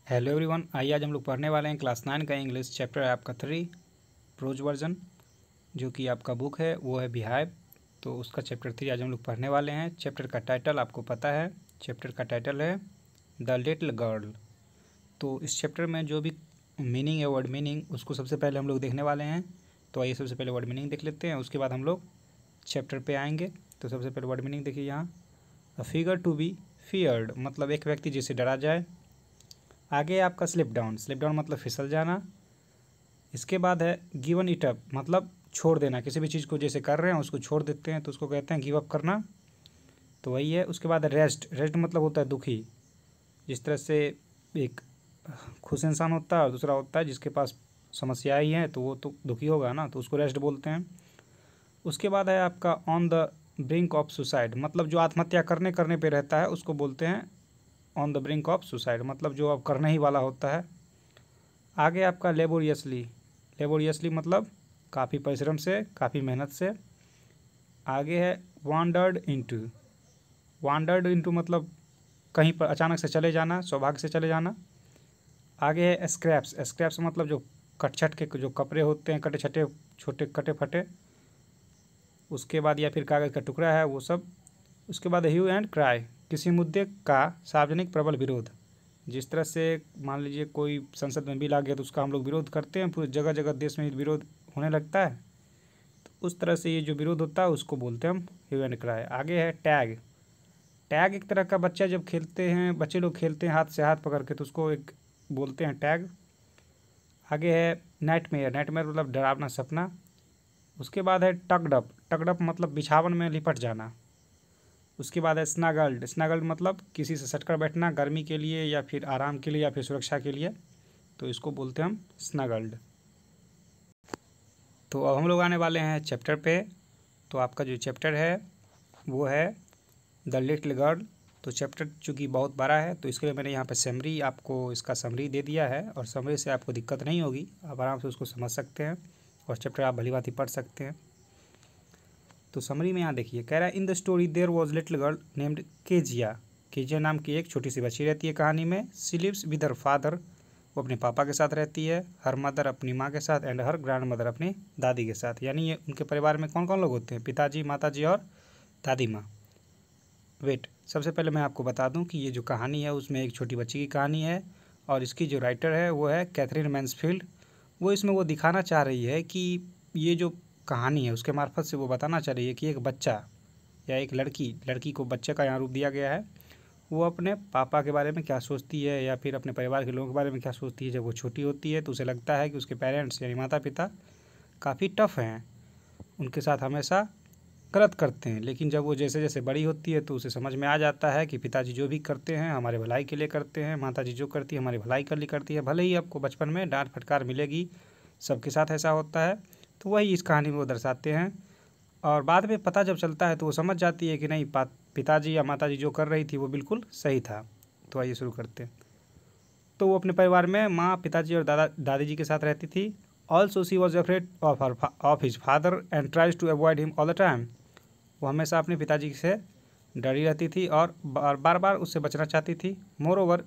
Hello everyone, आइए आज हम लोग पढ़ने वाले हैं क्लास 9 का इंग्लिश चैप्टर है आपका 3 प्रोज वर्जन। जो कि आपका बुक है वो है बिहाइव। तो उसका चैप्टर 3 आज हम लोग पढ़ने वाले हैं। चैप्टर का टाइटल आपको पता है, चैप्टर का टाइटल है द लिटिल गर्ल। तो इस चैप्टर में जो भी मीनिंग है, वर्ड मीनिंग, उसको सबसे पहले हम लोग देखने वाले हैं। तो आइए सबसे पहले वर्ड मीनिंग देख लेते हैं, उसके बाद हम लोग चैप्टर पे आएंगे। तो सबसे पहले वर्ड मीनिंग देखिए यहाँ, a figure to be feared मतलब एक व्यक्ति जिसे डरा जाए। आगे आपका स्लिप डाउन, स्लिप डाउन मतलब फिसल जाना। इसके बाद है गिवन इट अप मतलब छोड़ देना, किसी भी चीज़ को जैसे कर रहे हैं उसको छोड़ देते हैं तो उसको कहते हैं गिव अप करना। तो वही है। उसके बाद रेस्ट, रेस्ट मतलब होता है दुखी। जिस तरह से एक खुश इंसान होता है और दूसरा होता है जिसके पास समस्या ही है तो वो तो दुखी होगा ना, तो उसको रेस्ट बोलते हैं। उसके बाद है आपका on the brink of suicide मतलब जो आत्महत्या करने करने पे रहता है उसको बोलते हैं on the brink of suicide मतलब जो अब करने ही वाला होता है। आगे आपका लेबोरियसली, लेबोरियसली मतलब काफ़ी परिश्रम से, काफ़ी मेहनत से। आगे है वांडर्ड इनटू मतलब कहीं पर अचानक से चले जाना, सौभाग्य से चले जाना। आगे है स्क्रैप्स, स्क्रैप्स मतलब जो कटछट के जो कपड़े होते हैं, कटे छटे छोटे कटे फटे, उसके बाद या फिर कागज़ का टुकड़ा है वो सब। उसके बाद ह्यू एंड क्राई किसी मुद्दे का सार्वजनिक प्रबल विरोध। जिस तरह से मान लीजिए कोई संसद में बिल आ गया तो उसका हम लोग विरोध करते हैं, पूरी जगह जगह देश में विरोध होने लगता है। तो उस तरह से ये जो विरोध होता है उसको बोलते हैं हम ह्यू एंड क्राई। आगे है टैग, टैग एक तरह का बच्चा जब खेलते हैं, बच्चे लोग खेलते हैं हाथ से हाथ पकड़ के तो उसको एक बोलते हैं टैग। आगे है नाइटमेयर, नाइटमेयर मतलब डरावना सपना। उसके बाद है टगडअप, टगडअप मतलब बिछावन में लिपट जाना। उसके बाद है स्नगल्ड, स्नगल्ड मतलब किसी से सटकर बैठना, गर्मी के लिए या फिर आराम के लिए या फिर सुरक्षा के लिए, तो इसको बोलते हैं हम स्नगल्ड। तो अब हम लोग आने वाले हैं चैप्टर पे। तो आपका जो चैप्टर है वो है द लिटिल गर्ल। तो चैप्टर चूँकि बहुत बड़ा है तो इसके लिए मैंने यहाँ पे समरी आपको इसका समरी दे दिया है, और समरी से आपको दिक्कत नहीं होगी, आप आराम से उसको समझ सकते हैं और चैप्टर आप भली भांति पढ़ सकते हैं। तो समरी में यहाँ देखिए, कह रहा है in the story there was little girl named Kezia. Kezia नाम की एक छोटी सी बच्ची रहती है कहानी में। She lives with her father, वो अपने पापा के साथ रहती है। हर मदर अपनी माँ के साथ, एंड हर ग्रैंड मदर अपनी दादी के साथ। यानी ये उनके परिवार में कौन कौन लोग होते हैं, पिताजी, माताजी और दादी माँ। वेट, सबसे पहले मैं आपको बता दूं कि ये जो कहानी है उसमें एक छोटी बच्ची की कहानी है, और इसकी जो राइटर है वो है कैथरीन मैन्सफील्ड। वो इसमें वो दिखाना चाह रही है कि ये जो कहानी है उसके मार्फत से वो बताना चाह रही है कि एक बच्चा या एक लड़की, लड़की को बच्चे का यहाँ रूप दिया गया है, वो अपने पापा के बारे में क्या सोचती है या फिर अपने परिवार के लोगों के बारे में क्या सोचती है। जब वो छोटी होती है तो उसे लगता है कि उसके पेरेंट्स यानी माता पिता काफ़ी टफ हैं, उनके साथ हमेशा गलत करते हैं। लेकिन जब वो जैसे जैसे बड़ी होती है तो उसे समझ में आ जाता है कि पिताजी जो भी करते हैं हमारे भलाई के लिए करते हैं, माताजी जो करती है हमारी भलाई के लिए करती है। भले ही आपको बचपन में डांट फटकार मिलेगी, सबके साथ ऐसा होता है, तो वही इस कहानी में वो दर्शाते हैं। और बाद में पता जब चलता है तो वो समझ जाती है कि नहीं, पिताजी या माताजी जो कर रही थी वो बिल्कुल सही था। तो आइए शुरू करते हैं। तो वो अपने परिवार में माँ, पिताजी और दादी जी के साथ रहती थी। Also she was afraid of his father and tries to avoid him all the time. वो हमेशा अपने पिताजी से डरी रहती थी और बार बार उससे बचना चाहती थी। Moreover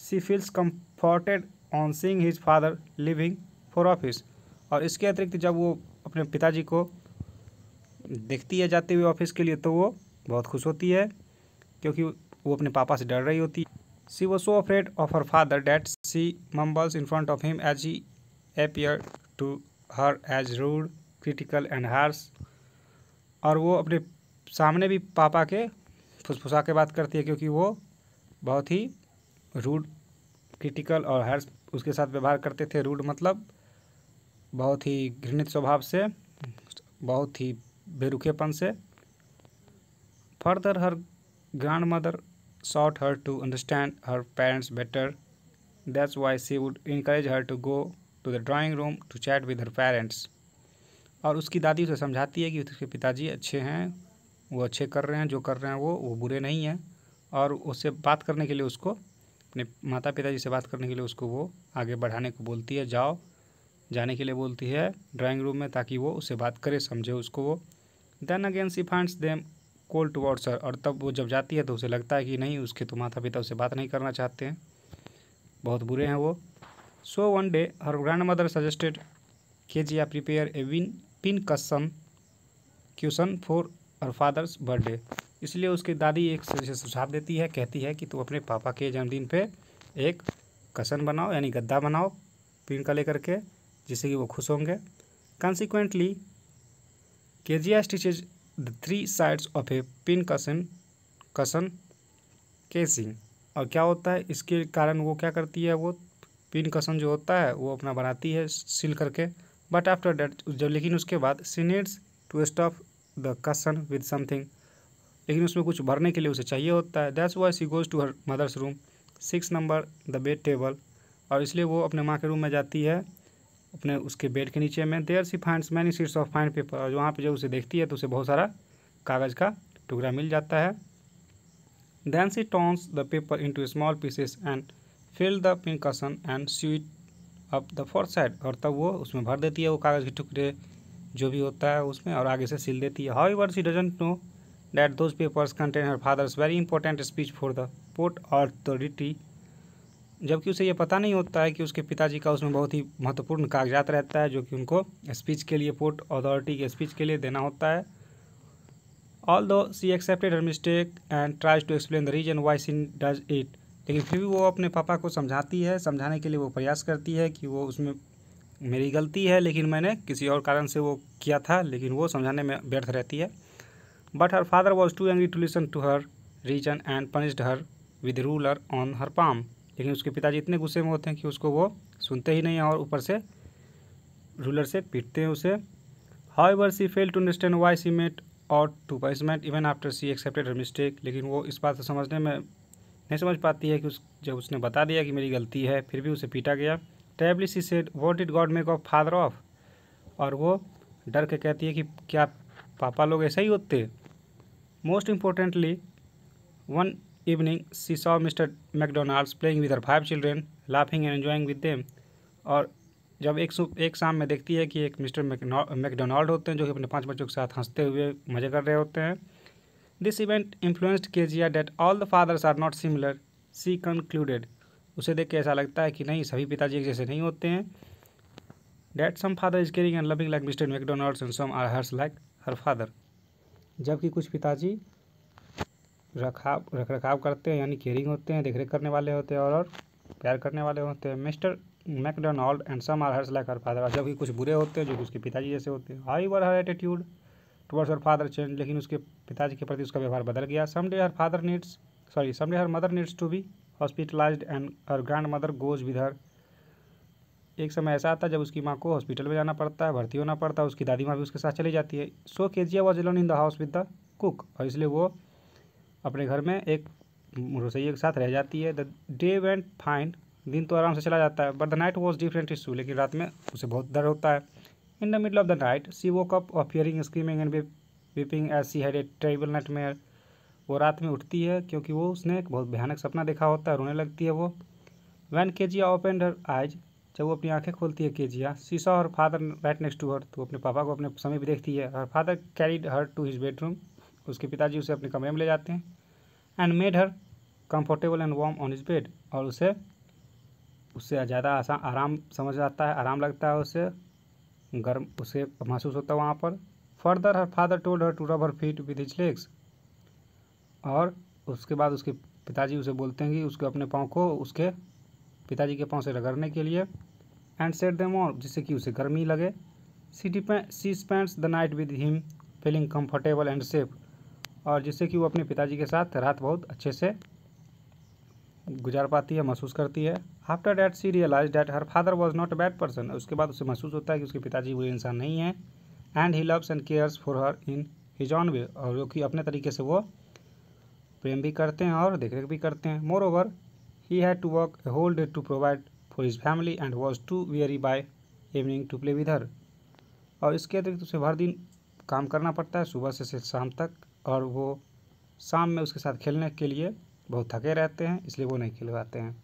she feels comforted on seeing his father living for office. और इसके अतिरिक्त जब वो अपने पिताजी को देखती है जाते हुए ऑफिस के लिए तो वो बहुत खुश होती है, क्योंकि वो अपने पापा से डर रही होती है। She was so afraid of her father that she mumbles in front of him as he appeared to her as rude, critical and harsh. और वो अपने सामने भी पापा के फुसफुसा के बात करती है, क्योंकि वो बहुत ही रूड, क्रिटिकल और हार्श उसके साथ व्यवहार करते थे। रूड मतलब बहुत ही घृणित स्वभाव से, बहुत ही बेरुखेपन से। Further her grand mother sought her to understand her parents better. That's why she would encourage her to go to the drawing room to chat with her parents. और उसकी दादी उसे समझाती है कि उसके पिताजी अच्छे हैं, वो अच्छे कर रहे हैं, जो कर रहे हैं वो बुरे नहीं हैं। और उससे बात करने के लिए उसको, अपने माता पिताजी से बात करने के लिए उसको वो आगे बढ़ाने को बोलती है, जाने के लिए बोलती है ड्राइंग रूम में, ताकि वो उससे बात करे, समझे उसको वो। Then again she finds them cold towards her. और तब वो जब जाती है तो उसे लगता है कि नहीं, उसके तो माता पिता उससे बात नहीं करना चाहते हैं। बहुत बुरे हैं वो। So one day her grand mother suggested Kezia prepare a pin question for her father's birthday. इसलिए उसकी दादी एक सुझाव देती है, कहती है कि तुम अपने पापा के जन्मदिन पे एक कसन बनाओ, यानी गद्दा बनाओ पिन का लेकर के, जिससे कि वो खुश होंगे। Consequently Kezia stitches the 3 sides of A pin कसन केसिंग। और क्या होता है, इसके कारण वो क्या करती है, वो पिन कसन जो होता है वो अपना बनाती है सील करके। बट आफ्टर डेट, जब लेकिन उसके बाद she needs to stuff the cushion with something, लेकिन उसमें कुछ भरने के लिए उसे चाहिए होता है। That's why she goes to her mother's room 6 number the bed table. और इसलिए वो अपने माँ के रूम में जाती है, अपने उसके बेड के नीचे में। There she finds many sheets of fine paper. और वहाँ पे जब उसे देखती है तो उसे बहुत सारा कागज़ का टुकड़ा मिल जाता है। Then she turns the paper into small pieces and fill the pin cushion and sew it up the fourth side. और तब वो उसमें भर देती है वो कागज़ के टुकड़े जो भी होता है उसमें, और आगे से सिल देती है। However she doesn't know that those papers contain her father's very important speech for the port authority. जबकि उसे ये पता नहीं होता है कि उसके पिताजी का उसमें बहुत ही महत्वपूर्ण कागजात रहता है, जो कि उनको स्पीच के लिए, पोर्ट अथॉरिटी के स्पीच के लिए देना होता है। Although she accepted her mistake and tries to explain the reason why she does it. लेकिन फिर भी वो अपने पापा को समझाती है, समझाने के लिए वो प्रयास करती है कि वो उसमें मेरी गलती है, लेकिन मैंने किसी और कारण से वो किया था, लेकिन वो समझाने में व्यर्थ रहती है। But her father was too angry to listen to her reason and punished her with ruler on her palm. लेकिन उसके पिताजी इतने गुस्से में होते हैं कि उसको वो सुनते ही नहीं हैं और ऊपर से रूलर से पीटते हैं उसे। However she fail to understand why she met और to punishment even after she accepted her mistake. लेकिन वो इस बात को समझने में नहीं समझ पाती है कि जब उसने बता दिया कि मेरी गलती है, फिर भी उसे पीटा गया। टेबली she said what did God make of father of. और वो डर के कहती है कि क्या पापा लोग ऐसे ही होते। Most importantly one evening she saw mister McDonald's playing with her 5 children laughing and enjoying with them. और जब एक शाम में देखती है कि एक मिस्टर मैकडोनाल्ड होते हैं जो कि अपने 5 बच्चों के साथ हंसते हुए मज़े कर रहे होते हैं। This event influenced Kezia that all the fathers are not similar she concluded. उसे देख के ऐसा लगता है कि नहीं, सभी पिताजी एक जैसे नहीं होते हैं। That some father is caring and loving like Mr McDonald's and some are harsh like her father. जबकि कुछ पिताजी रख रखाव करते हैं, यानी केयरिंग होते हैं, देखरेख करने वाले होते हैं और प्यार करने वाले होते हैं। Mr McDonald and some are harsh like her father. जबकि कुछ बुरे होते हैं जो कि उसके पिताजी जैसे होते हैं। However her attitude towards her father change. लेकिन उसके पिताजी के प्रति उसका व्यवहार बदल गया। Someday her mother needs to be hospitalised and her grandmother goes with her. एक समय ऐसा आता है जब उसकी माँ को हॉस्पिटल में जाना पड़ता है, भर्ती होना पड़ता है, उसकी दादी माँ भी उसके साथ चली जाती है। So Kezia was alone in the house with the cook. और इसलिए वो अपने घर में एक रसोइये के साथ रह जाती है। The day went fine. दिन तो आराम से चला जाता है। But the night was different issue. लेकिन रात में उसे बहुत डर होता है। In the middle of the night she woke up of hearing screaming and weeping as she had a terrible nightmare. वो रात में उठती है क्योंकि वो उसने एक बहुत भयानक सपना देखा होता है, रोने लगती है वो। When Kezia opened her eyes. जब वो अपनी आंखें खोलती है Kezia, she saw her father right next to her. तो अपने पापा को अपने समय भी देखती है। Her father carried her to his bedroom. उसके पिताजी उसे अपने कमरे में ले जाते हैं। And made her comfortable and warm on his bed. और उससे ज़्यादा आराम समझ आता है, आराम लगता है उसे, गर्म उसे महसूस होता है वहाँ पर। Further her father told her to rub her feet with his legs. और उसके बाद उसके पिताजी उसे बोलते हैं कि उसके अपने पाँव को उसके पिताजी के पाँव से रगड़ने के लिए। एंड सेट देम ऑन, जिससे कि उसे गर्मी लगे। She spends the night with him feeling comfortable and safe. और जिससे कि वो अपने पिताजी के साथ रात बहुत अच्छे से गुजार पाती है, महसूस करती है। After that she realize that her father was not a bad person. उसके बाद उसे महसूस होता है कि उसके पिताजी बुरे इंसान नहीं हैं। And he loves and cares for her in his own way. और जो कि अपने तरीके से वो प्रेम भी करते हैं और देखरेख भी करते हैं। Moreover he had to work a whole day to provide for his family and was too very by evening to play with her. और इसके अतिरिक्त उसे हर दिन काम करना पड़ता है, सुबह से शाम तक। और वो शाम में उसके साथ खेलने के लिए बहुत थके रहते हैं, इसलिए वो नहीं खेल पाते हैं।